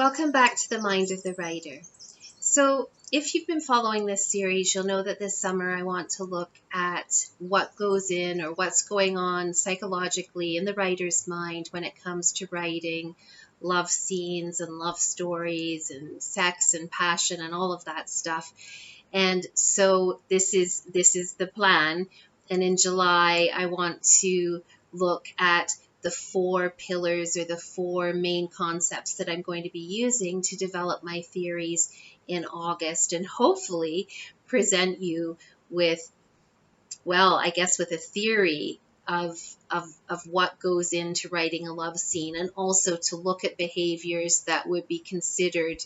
Welcome back to the Mind of the Writer. So if you've been following this series, you'll know that this summer I want to look at what goes in or what's going on psychologically in the writer's mind when it comes to writing love scenes and love stories and sex and passion and all of that stuff. And so this is the plan. And in July, I want to look at the 4 pillars or the 4 main concepts that I'm going to be using to develop my theories in August, and hopefully present you with, well, I guess with a theory of what goes into writing a love scene, and also to look at behaviors that would be considered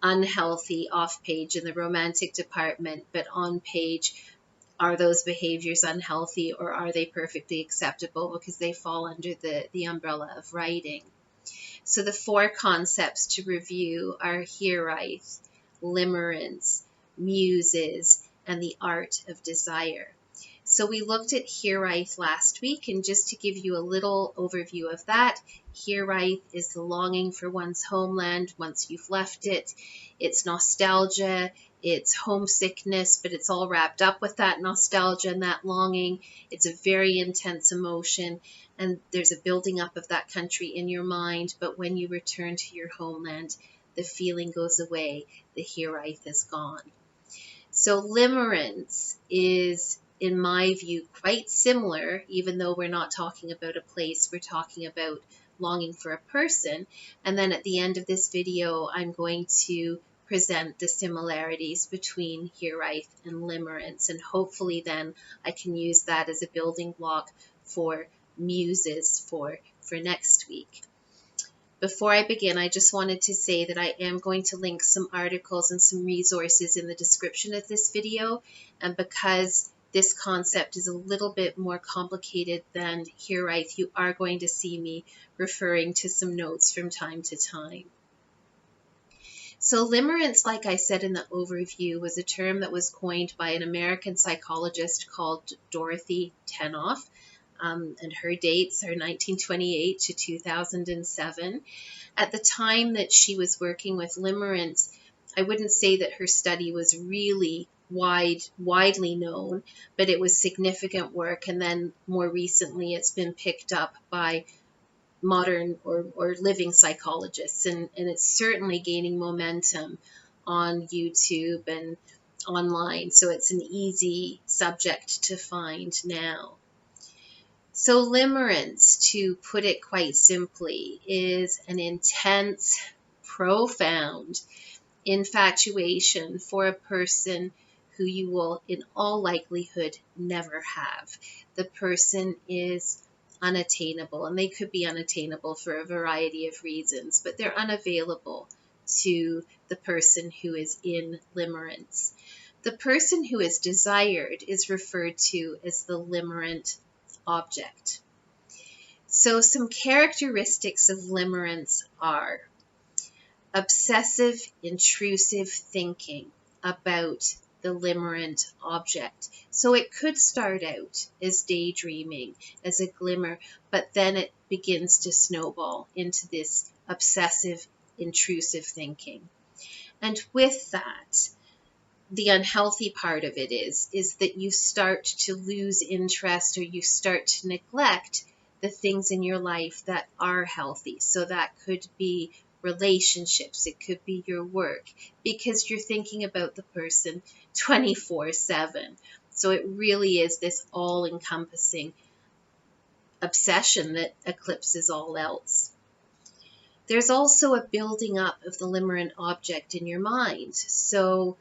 unhealthy off page in the romantic department, but on page, are those behaviors unhealthy or are they perfectly acceptable because they fall under the umbrella of writing? So the 4 concepts to review are hiraeth, limerence, muses, and the art of desire. So we looked at hiraeth last week, and just to give you a little overview of that, hiraeth is the longing for one's homeland once you've left it. It's nostalgia, it's homesickness, but it's all wrapped up with that nostalgia and that longing. It's a very intense emotion, and there's a building up of that country in your mind, but when you return to your homeland, the feeling goes away, the hiraeth is gone. So limerence is, in my view, quite similar, even though we're not talking about a place, we're talking about longing for a person. And then at the end of this video, I'm going to present the similarities between hiraeth and limerence, and hopefully then I can use that as a building block for muses for next week. Before I begin, I just wanted to say that I am going to link some articles and some resources in the description of this video, and because this concept is a little bit more complicated than hiraeth, you are going to see me referring to some notes from time to time. So limerence, like I said in the overview, was a term that was coined by an American psychologist called Dorothy Tenoff, and her dates are 1928 to 2007. At the time that she was working with limerence, I wouldn't say that her study was really widely known, but it was significant work, and then more recently it's been picked up by modern or living psychologists, and it's certainly gaining momentum on YouTube and online, so it's an easy subject to find now. So limerence, to put it quite simply, is an intense, profound infatuation for a person who you will in all likelihood never have. The person is unattainable, and they could be unattainable for a variety of reasons, but they're unavailable to the person who is in limerence. The person who is desired is referred to as the limerent object. So some characteristics of limerence are obsessive, intrusive thinking about the limerent object. So it could start out as daydreaming, as a glimmer, but then it begins to snowball into this obsessive, intrusive thinking. And with that, the unhealthy part of it is that you start to lose interest, or you start to neglect the things in your life that are healthy. So that could be relationships, it could be your work, because you're thinking about the person 24/7. So it really is this all-encompassing obsession that eclipses all else. There's also a building up of the limerent object in your mind. So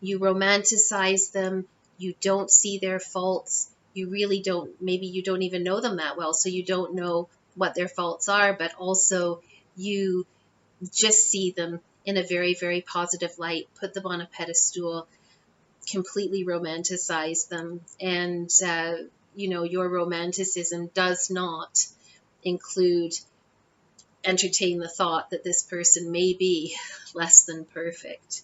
you romanticize them, you don't see their faults, you really don't, maybe you don't even know them that well, so you don't know what their faults are, but also you just see them in a very, very positive light, put them on a pedestal, completely romanticize them, and your romanticism does not include entertain the thought that this person may be less than perfect.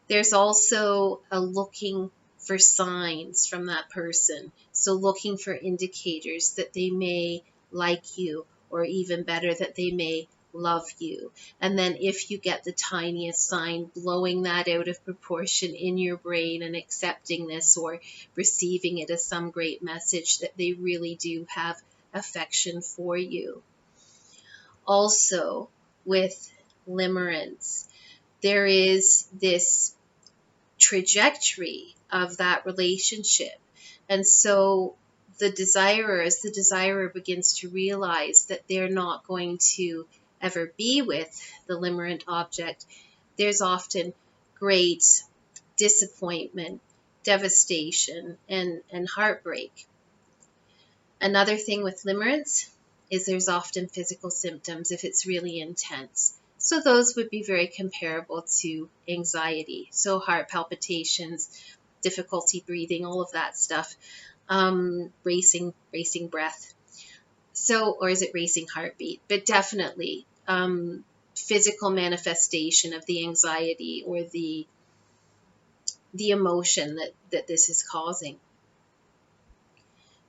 There's also a looking for signs from that person, so looking for indicators that they may like you, or even better, that they may love you. And then if you get the tiniest sign, blowing that out of proportion in your brain and accepting this or receiving it as some great message that they really do have affection for you. Also, with limerence, there is this trajectory of that relationship. And so the desirer, as the desirer begins to realize that they're not going to ever be with the limerent object, there's often great disappointment, devastation, and heartbreak. Another thing with limerence is there's often physical symptoms if it's really intense. So those would be very comparable to anxiety. So heart palpitations, difficulty breathing, all of that stuff, racing breath. So, or is it racing heartbeat? But definitely physical manifestation of the anxiety or the emotion that this is causing.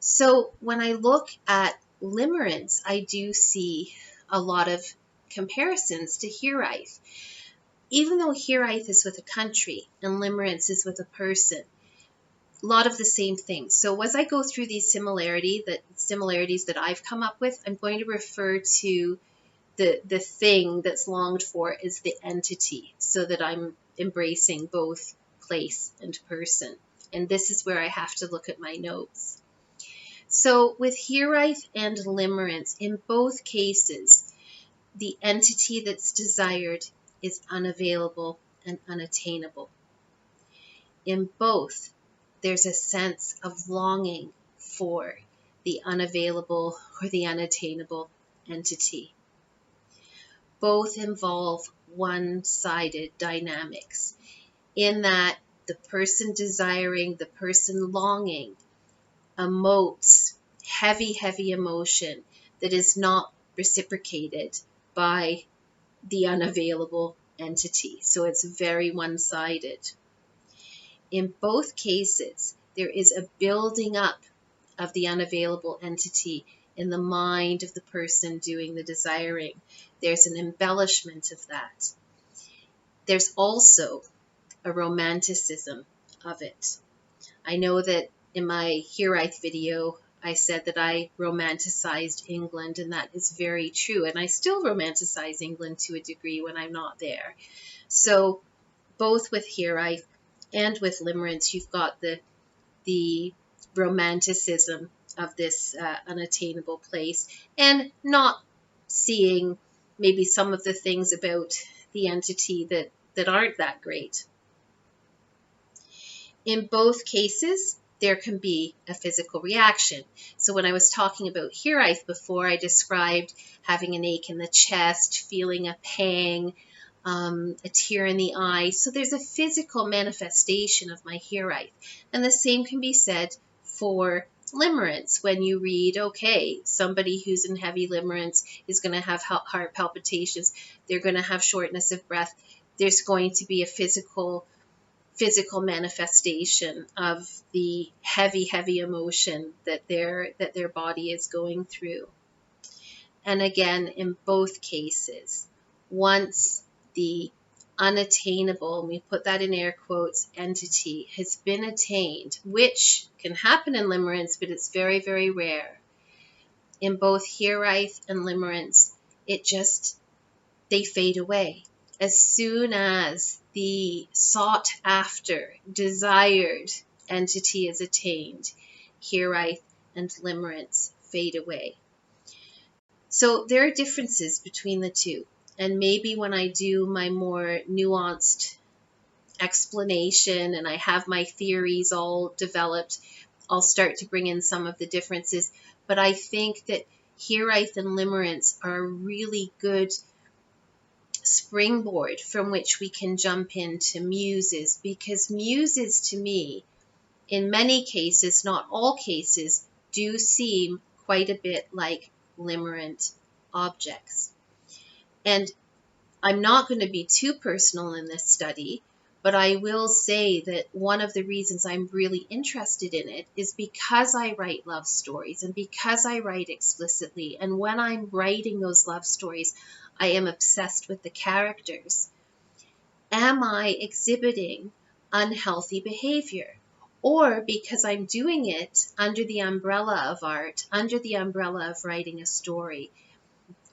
So when I look at limerence, I do see a lot of comparisons to hiraeth. Even though hiraeth is with a country and limerence is with a person, a lot of the same things. So as I go through these similarities that I've come up with, I'm going to refer to the thing that's longed for as the entity, so that I'm embracing both place and person. And this is where I have to look at my notes. So with hiraeth and limerence, in both cases, the entity that's desired is unavailable and unattainable. In both, there's a sense of longing for the unavailable or the unattainable entity. Both involve one-sided dynamics, in that the person desiring, the person longing, emotes heavy emotion that is not reciprocated by the unavailable entity. So it's very one-sided. In both cases, there is a building up of the unavailable entity in the mind of the person doing the desiring. There's an embellishment of that. There's also a romanticism of it. I know that in my hiraeth video, I said that I romanticized England, and that is very true. And I still romanticize England to a degree when I'm not there. So both with hiraeth and with limerence, you've got the romanticism of this unattainable place, and not seeing maybe some of the things about the entity that aren't that great. In both cases, there can be a physical reaction. So when I was talking about hiraeth before, I described having an ache in the chest, feeling a pang, a tear in the eye. So there's a physical manifestation of my hiraeth. And the same can be said for limerence. When you read, okay, somebody who's in heavy limerence is going to have heart palpitations, they're going to have shortness of breath, there's going to be a physical manifestation of the heavy emotion that their body is going through. And again, in both cases, once the unattainable, and we put that in air quotes, entity has been attained, which can happen in limerence, but it's very, very rare. In both hiraeth and limerence, they fade away. As soon as the sought after, desired entity is attained, hiraeth and limerence fade away. So there are differences between the two. And maybe when I do my more nuanced explanation and I have my theories all developed, I'll start to bring in some of the differences. But I think that hiraeth and limerence are a really good springboard from which we can jump into muses, because muses to me, in many cases, not all cases, do seem quite a bit like limerent objects. And I'm not going to be too personal in this study, But I will say that one of the reasons I'm really interested in it is because I write love stories and because I write explicitly. And when I'm writing those love stories, I am obsessed with the characters. Am I exhibiting unhealthy behavior? Or because I'm doing it under the umbrella of art, under the umbrella of writing a story,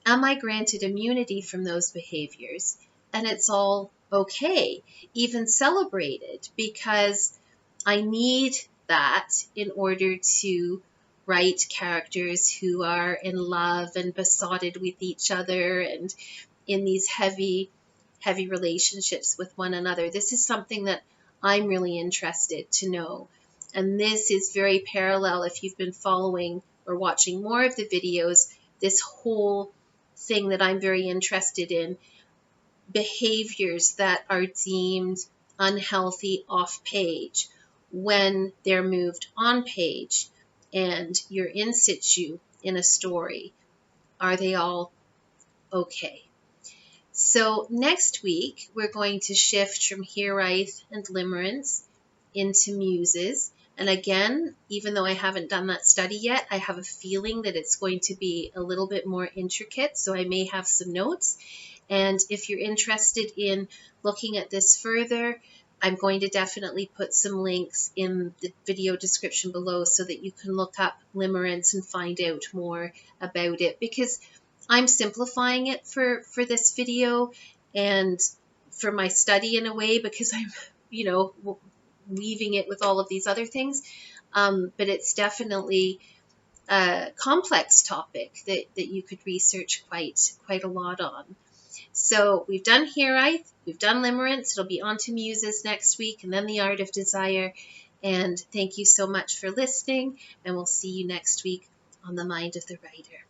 am I granted immunity from those behaviors? And it's all okay, even celebrated, because I need that in order to write characters who are in love and besotted with each other and in these heavy relationships with one another. This is something that I'm really interested to know. And this is very parallel, if you've been following or watching more of the videos, this whole thing that I'm very interested in, behaviors that are deemed unhealthy off page when they're moved on page and you're in situ in a story. Are they all okay? So next week, we're going to shift from hiraeth and limerence into muses. And again, even though I haven't done that study yet, I have a feeling that it's going to be a little bit more intricate. So I may have some notes. And if you're interested in looking at this further, I'm going to definitely put some links in the video description below so that you can look up limerence and find out more about it, because I'm simplifying it for this video and for my study in a way, because I'm, weaving it with all of these other things. But it's definitely a complex topic that you could research quite a lot on. So we've done hiraeth, we've done limerence, it'll be on to muses next week, and then the art of desire. And thank you so much for listening, and we'll see you next week on The Mind of the Writer.